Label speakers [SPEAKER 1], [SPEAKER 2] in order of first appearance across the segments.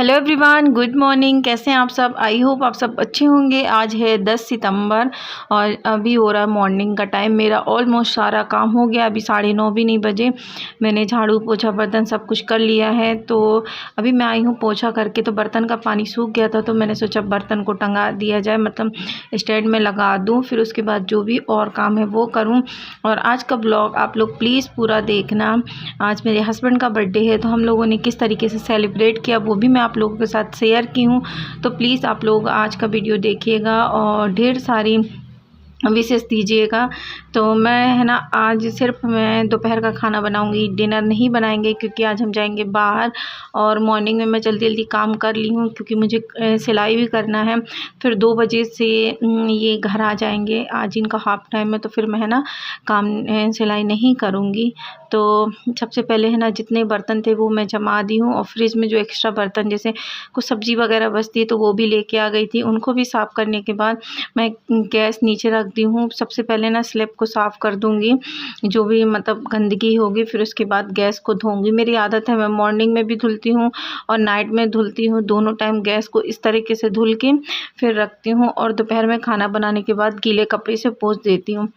[SPEAKER 1] Hello everyone, good morning. कैसे हैं आप सब? आई होप आप सब अच्छे होंगे। आज है 10 सितंबर और अभी हो रहा है मॉर्निंग का टाइम। मेरा ऑलमोस्ट सारा काम हो गया। अभी 9:30 भी नहीं बजे। मैंने झाड़ू पोछा बर्तन सब कुछ कर लिया है। तो अभी मैं आई हूँ पोछा करके, तो बर्तन का पानी सूख गया था, तो मैंने सोचा बर्तन को टंगा दिया जाए, मतलब स्टैंड में लगा दूँ, फिर उसके बाद जो भी और काम है वो करूँ। और आज का ब्लॉग आप लोग प्लीज़ पूरा देखना। आज मेरे हस्बैंड का बर्थडे है, तो हम लोगों ने किस तरीके से सेलिब्रेट किया वो भी मैं आप लोगों के साथ शेयर की हूँ। तो प्लीज़ आप लोग आज का वीडियो देखिएगा और ढेर सारी विशेष दीजिएगा। तो मैं है ना, आज सिर्फ मैं दोपहर का खाना बनाऊंगी, डिनर नहीं बनाएंगे, क्योंकि आज हम जाएंगे बाहर। और मॉर्निंग में मैं जल्दी जल्दी काम कर ली हूँ, क्योंकि मुझे सिलाई भी करना है। फिर 2 बजे से ये घर आ जाएंगे। आज इनका हाफ टाइम है, तो फिर मैं है ना काम सिलाई नहीं करूँगी। तो सबसे पहले है ना, जितने बर्तन थे वो मैं जमा दी हूँ। और फ्रिज में जो एक्स्ट्रा बर्तन, जैसे कुछ सब्ज़ी वगैरह बचती है, तो वो भी लेके आ गई थी। उनको भी साफ़ करने के बाद मैं गैस नीचे रख दी हूँ। सबसे पहले ना स्लैब को साफ़ कर दूँगी, जो भी मतलब गंदगी होगी, फिर उसके बाद गैस को धोऊँगी। मेरी आदत है, मैं मॉर्निंग में भी धुलती हूँ और नाइट में धुलती हूँ। दोनों टाइम गैस को इस तरीके से धुल के फिर रखती हूँ, और दोपहर में खाना बनाने के बाद गीले कपड़े से पोंछ देती हूँ।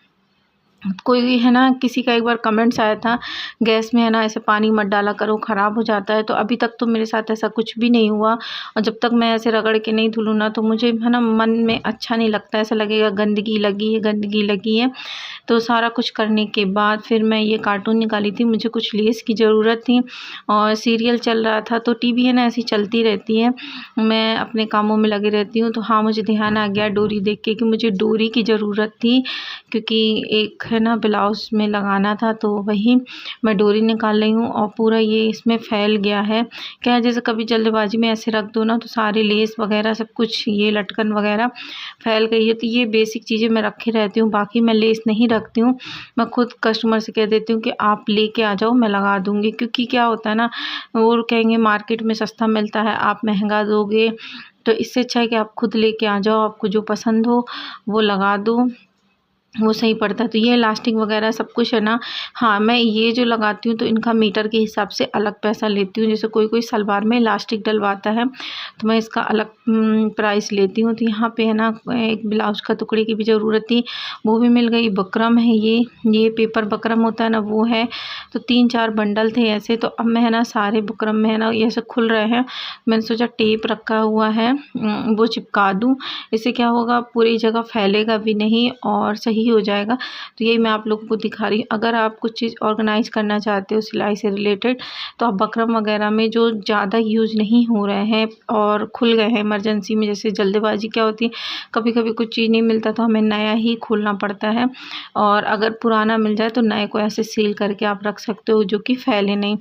[SPEAKER 1] कोई है ना, किसी का एक बार कमेंट्स आया था, गैस में है ना ऐसे पानी मत डाला करो, ख़राब हो जाता है। तो अभी तक तो मेरे साथ ऐसा कुछ भी नहीं हुआ। और जब तक मैं ऐसे रगड़ के नहीं धुलूँ ना, तो मुझे है ना मन में अच्छा नहीं लगता, ऐसा लगेगा गंदगी लगी है, गंदगी लगी है। तो सारा कुछ करने के बाद फिर मैं ये कार्टून निकाली थी, मुझे कुछ लेस की ज़रूरत थी और सीरियल चल रहा था। तो टीवी है ना ऐसी चलती रहती है, मैं अपने कामों में लगी रहती हूँ। तो हाँ, मुझे ध्यान आ गया डोरी देख के कि मुझे डोरी की ज़रूरत थी, क्योंकि एक है ना ब्लाउज़ में लगाना था। तो वही मैं डोरी निकाल रही हूँ, और पूरा ये इसमें फैल गया है। क्या है, जैसे कभी जल्दबाजी में ऐसे रख दो ना, तो सारे लेस वगैरह सब कुछ, ये लटकन वगैरह फैल गई है। तो ये बेसिक चीज़ें मैं रखे रहती हूँ, बाकी मैं लेस नहीं रखती हूँ। मैं खुद कस्टमर से कह देती हूँ कि आप लेके आ जाओ, मैं लगा दूँगी। क्योंकि क्या होता है ना, वो कहेंगे मार्केट में सस्ता मिलता है, आप महंगा दोगे। तो इससे अच्छा है कि आप खुद लेके आ जाओ, आपको जो पसंद हो वो लगा दो, वो सही पड़ता है। तो ये इलास्टिक वगैरह सब कुछ है ना। हाँ, मैं ये जो लगाती हूँ तो इनका मीटर के हिसाब से अलग पैसा लेती हूँ। जैसे कोई सलवार में इलास्टिक डलवाता है, तो मैं इसका अलग प्राइस लेती हूँ। तो यहाँ पे है ना एक ब्लाउज का टुकड़े की भी ज़रूरत थी, वो भी मिल गई। बकरम है, ये पेपर बकरम होता है ना, वो है। तो 3-4 बंडल थे ऐसे। तो अब मैं है ना सारे बकरम में है ना ये ऐसे खुल रहे हैं, मैंने सोचा टेप रखा हुआ है वो चिपका दूँ। इससे क्या होगा, पूरी जगह फैलेगा भी नहीं और सही हो जाएगा। तो यही मैं आप लोगों को दिखा रही हूँ। अगर आप कुछ चीज़ ऑर्गेनाइज करना चाहते हो सिलाई से रिलेटेड, तो आप बकरम वगैरह में जो ज़्यादा यूज़ नहीं हो रहे हैं और खुल गए हैं इमरजेंसी में, जैसे जल्दबाजी क्या होती है, कभी कभी कुछ चीज़ नहीं मिलता तो हमें नया ही खोलना पड़ता है। और अगर पुराना मिल जाए तो नए को ऐसे सील करके आप रख सकते हो, जो कि फैले नहीं।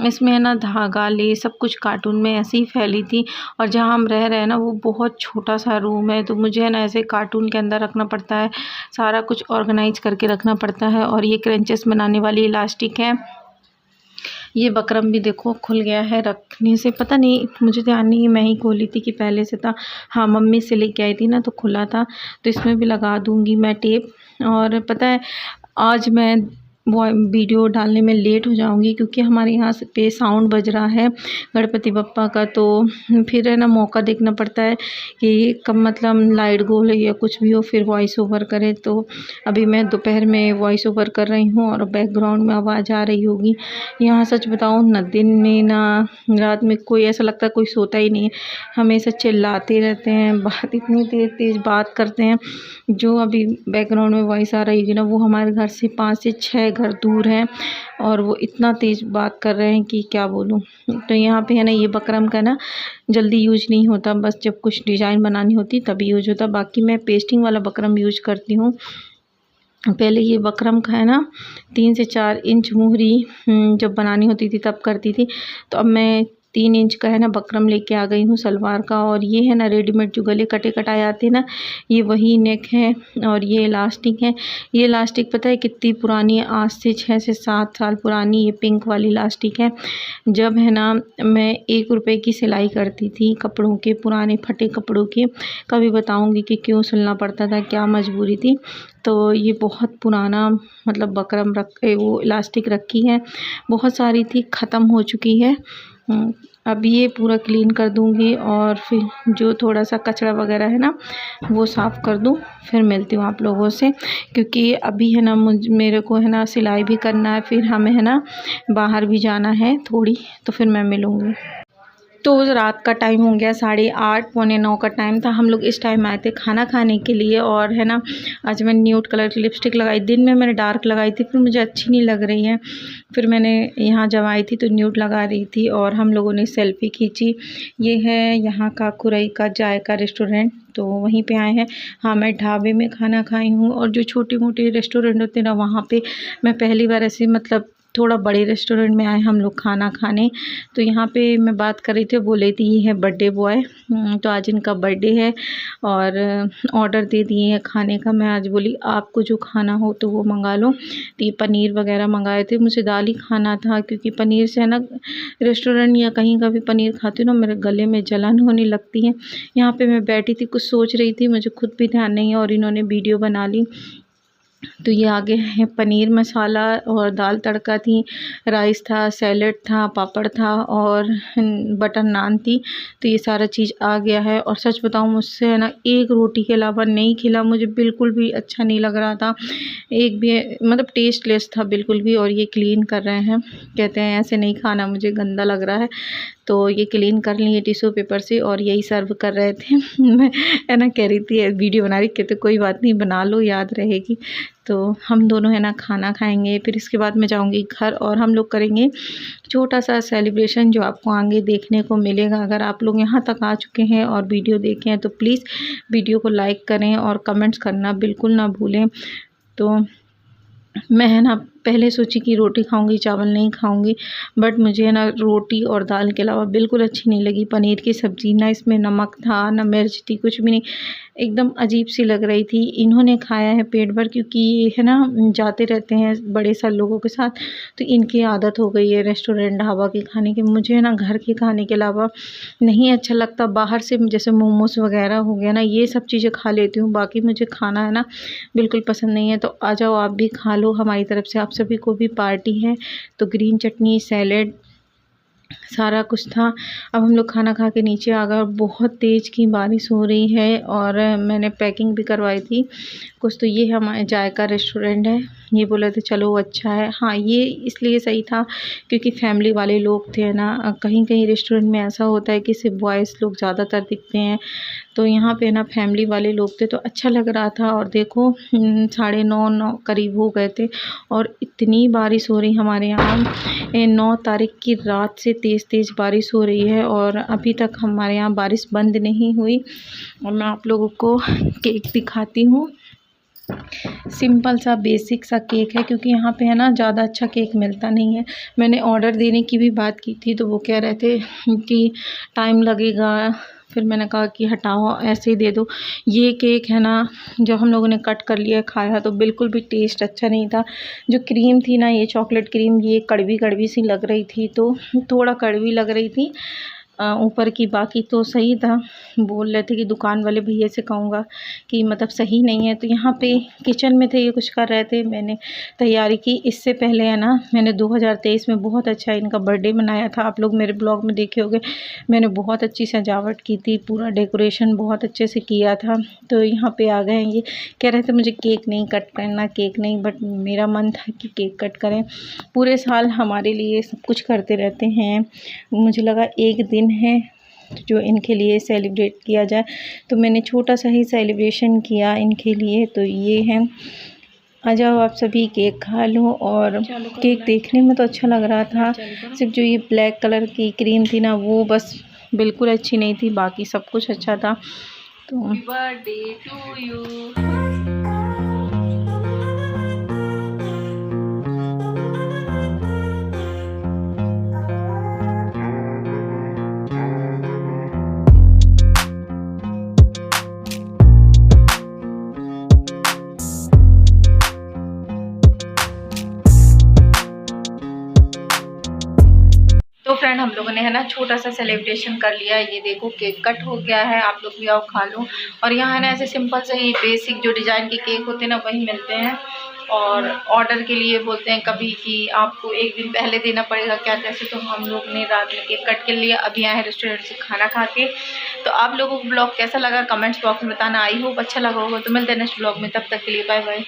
[SPEAKER 1] इसमें है ना धागा ले सब कुछ कार्टून में ऐसे ही फैली थी। और जहाँ हम रह रहे हैं ना, वो बहुत छोटा सा रूम है, तो मुझे है ना ऐसे कार्टून के अंदर रखना पड़ता है, सारा कुछ ऑर्गेनाइज करके रखना पड़ता है। और ये क्रंचेस बनाने वाली इलास्टिक है। ये बकरम भी देखो खुल गया है, रखने से पता नहीं, मुझे ध्यान नहीं, मैं ही खोली थी कि पहले से था। हाँ, मम्मी से लेके आई थी ना, तो खुला था। तो इसमें भी लगा दूंगी मैं टेप। और पता है, आज मैं वो वीडियो डालने में लेट हो जाऊंगी, क्योंकि हमारे यहाँ से पे साउंड बज रहा है गणपति बप्पा का। तो फिर है ना मौका देखना पड़ता है कि कब मतलब लाइट गोल है या कुछ भी हो, फिर वॉइस ओवर करे। तो अभी मैं दोपहर में वॉइस ओवर कर रही हूँ, और बैकग्राउंड में आवाज़ आ रही होगी। यहाँ सच बताऊँ ना, दिन में ना रात में कोई ऐसा लगता है कोई सोता ही नहीं है, हमेशा चिल्लाते रहते हैं, बात इतनी तेज़ तेज़ बात करते हैं। जो अभी बैकग्राउंड में वॉइस आ रही है ना, वो हमारे घर से 5 से 6 घर दूर है, और वो इतना तेज़ बात कर रहे हैं कि क्या बोलूँ। तो यहाँ पे है ना, ये बकरम का ना जल्दी यूज नहीं होता, बस जब कुछ डिज़ाइन बनानी होती तभी यूज होता। बाकी मैं पेस्टिंग वाला बकरम यूज करती हूँ। पहले ये बकरम का है ना 3 से 4 इंच मुहरी जब बनानी होती थी तब करती थी। तो अब मैं 3 इंच का है ना बकरम लेके आ गई हूँ सलवार का। और ये है ना रेडीमेड जो गले कटे कटाए आते हैं ना, ये वही नेक है। और ये इलास्टिक है। ये इलास्टिक पता है कितनी पुरानी है, आज से 6 से 7 साल पुरानी ये पिंक वाली इलास्टिक है। जब है ना मैं 1 रुपए की सिलाई करती थी कपड़ों के, पुराने फटे कपड़ों के, कभी बताऊँगी कि क्यों सिलना पड़ता था, क्या मजबूरी थी। तो ये बहुत पुराना मतलब बकरम वो इलास्टिक रखी है, बहुत सारी थी, ख़त्म हो चुकी है। अब ये पूरा क्लीन कर दूँगी और फिर जो थोड़ा सा कचरा वगैरह है ना वो साफ़ कर दूँ, फिर मिलती हूँ आप लोगों से। क्योंकि अभी है ना मेरे को है ना सिलाई भी करना है, फिर हमें है ना बाहर भी जाना है थोड़ी, तो फिर मैं मिलूँगी। तो रात का टाइम हो गया 8:30 पौने 9 का टाइम था। हम लोग इस टाइम आए थे खाना खाने के लिए। और है ना आज मैंने न्यूड कलर की लिपस्टिक लगाई, दिन में मैंने डार्क लगाई थी, फिर मुझे अच्छी नहीं लग रही है। फिर मैंने यहाँ जब आई थी तो न्यूड लगा रही थी और हम लोगों ने सेल्फ़ी खींची। ये है यहाँ का खुरई का जायका रेस्टोरेंट, तो वहीं पे आए हैं। हाँ, मैं ढाबे में खाना खाई हूँ और जो छोटे मोटे रेस्टोरेंट होते हैं ना वहाँ पे मैं पहली बार ऐसे मतलब थोड़ा बड़े रेस्टोरेंट में आए हम लोग खाना खाने। तो यहाँ पे मैं बात कर रही थी, बोले थी ये है बर्थडे बॉय, तो आज इनका बर्थडे है और ऑर्डर दे दिए हैं खाने का। मैं आज बोली आपको जो खाना हो तो वो मंगा लो। तो ये पनीर वगैरह मंगाए थे, मुझे दाल ही खाना था क्योंकि पनीर से है ना रेस्टोरेंट या कहीं का भी पनीर खाती हूँ ना मेरे गले में जलन होने लगती है। यहाँ पे मैं बैठी थी कुछ सोच रही थी, मुझे खुद भी ध्यान नहीं है और इन्होंने वीडियो बना ली। तो ये आगे है पनीर मसाला और दाल तड़का थी, राइस था, सैलेड था, पापड़ था और बटर नान थी। तो ये सारा चीज़ आ गया है। और सच बताऊँ मुझसे है ना एक रोटी के अलावा नहीं खिला, मुझे बिल्कुल भी अच्छा नहीं लग रहा था, एक भी मतलब टेस्टलेस था बिल्कुल भी। और ये क्लीन कर रहे हैं, कहते हैं ऐसे नहीं खाना, मुझे गंदा लग रहा है। तो ये क्लीन कर लिए टिश्यू पेपर से और यही सर्व कर रहे थे। मैं है ना कह रही थी वीडियो बना रही, कहते कोई बात नहीं बना लो याद रहेगी। तो हम दोनों है ना खाना खाएंगे, फिर इसके बाद मैं जाऊंगी घर और हम लोग करेंगे छोटा सा सेलिब्रेशन जो आपको आगे देखने को मिलेगा। अगर आप लोग यहाँ तक आ चुके हैं और वीडियो देखे हैं तो प्लीज़ वीडियो को लाइक करें और कमेंट्स करना बिल्कुल ना भूलें। तो मैं है ना पहले सोची कि रोटी खाऊंगी चावल नहीं खाऊंगी, बट मुझे है ना रोटी और दाल के अलावा बिल्कुल अच्छी नहीं लगी पनीर की सब्ज़ी। ना इसमें नमक था ना मिर्च थी, कुछ भी नहीं, एकदम अजीब सी लग रही थी। इन्होंने खाया है पेट भर क्योंकि ये है ना जाते रहते हैं बड़े सारे लोगों के साथ, तो इनकी आदत हो गई है रेस्टोरेंट ढाबा के खाने की। मुझे है ना घर के खाने के अलावा नहीं अच्छा लगता, बाहर से जैसे मोमोज वगैरह हो गया ना ये सब चीज़ें खा लेती हूँ, बाकी मुझे खाना है ना बिल्कुल पसंद नहीं है। तो आ जाओ आप भी खा लो, हमारी तरफ से आप सभी को भी पार्टी है। तो ग्रीन चटनी सैलेड सारा कुछ था। अब हम लोग खाना खा के नीचे आ गए और बहुत तेज़ की बारिश हो रही है और मैंने पैकिंग भी करवाई थी कुछ। तो ये हमारे जायका रेस्टोरेंट है, ये बोले थे चलो अच्छा है। हाँ ये इसलिए सही था क्योंकि फैमिली वाले लोग थे ना, कहीं कहीं रेस्टोरेंट में ऐसा होता है कि सिर्फ बॉयज़ लोग ज़्यादातर दिखते हैं, तो यहाँ पे ना फैमिली वाले लोग थे तो अच्छा लग रहा था। और देखो 9:30 करीब हो गए थे और इतनी बारिश हो रही हमारे यहाँ। 9 तारीख की रात से तेज़ तेज़ बारिश हो रही है और अभी तक हमारे यहाँ बारिश बंद नहीं हुई। और मैं आप लोगों को केक दिखाती हूँ, सिंपल सा बेसिक सा केक है क्योंकि यहाँ पे है ना ज़्यादा अच्छा केक मिलता नहीं है। मैंने ऑर्डर देने की भी बात की थी तो वो कह रहे थे कि टाइम लगेगा, फिर मैंने कहा कि हटाओ ऐसे ही दे दो। ये केक है ना जब हम लोगों ने कट कर लिया खाया तो बिल्कुल भी टेस्ट अच्छा नहीं था। जो क्रीम थी ना ये चॉकलेट क्रीम ये कड़वी कड़वी सी लग रही थी, तो थोड़ा कड़वी लग रही थी ऊपर की, बाकी तो सही था। बोल रहे थे कि दुकान वाले भैया से कहूँगा कि मतलब सही नहीं है। तो यहाँ पे किचन में थे ये कुछ कर रहे थे, मैंने तैयारी की। इससे पहले है ना मैंने 2023 में बहुत अच्छा इनका बर्थडे मनाया था, आप लोग मेरे ब्लॉग में देखे होंगे। मैंने बहुत अच्छी सजावट की थी, पूरा डेकोरेशन बहुत अच्छे से किया था। तो यहाँ पे आ गए हैं, ये कह रहे थे मुझे केक नहीं कट करना, केक नहीं, बट मेरा मन था कि केक कट करें। पूरे साल हमारे लिए सब कुछ करते रहते हैं, मुझे लगा एक दिन है जो इनके लिए सेलिब्रेट किया जाए, तो मैंने छोटा सा ही सेलिब्रेशन किया इनके लिए। तो ये है, आ जाओ आप सभी केक खा लो। और केक देखने में तो अच्छा लग रहा था, सिर्फ जो ये ब्लैक कलर की क्रीम थी ना वो बस बिल्कुल अच्छी नहीं थी, बाकी सब कुछ अच्छा था। तो बर्थडे टू यू। तो फ्रेंड हम लोगों ने है ना छोटा सा सेलिब्रेशन कर लिया। ये देखो केक कट हो गया है, आप लोग भी आओ खा लो। और यहाँ है ना ऐसे सिंपल से ही बेसिक जो डिज़ाइन के केक होते हैं ना वही मिलते हैं। और ऑर्डर के लिए बोलते हैं कभी कि आपको एक दिन पहले देना पड़ेगा क्या कैसे। तो हम लोग ने रात में केक कट के लिए अभी आए हैं रेस्टोरेंट से खाना खा के। तो आप लोगों को ब्लॉग कैसा लगा कमेंट्स बॉक्स में बताना। आई होप अच्छा लगा होगा। तो मिलते हैं नेक्स्ट ब्लॉग में, तब तक के लिए बाय बाय।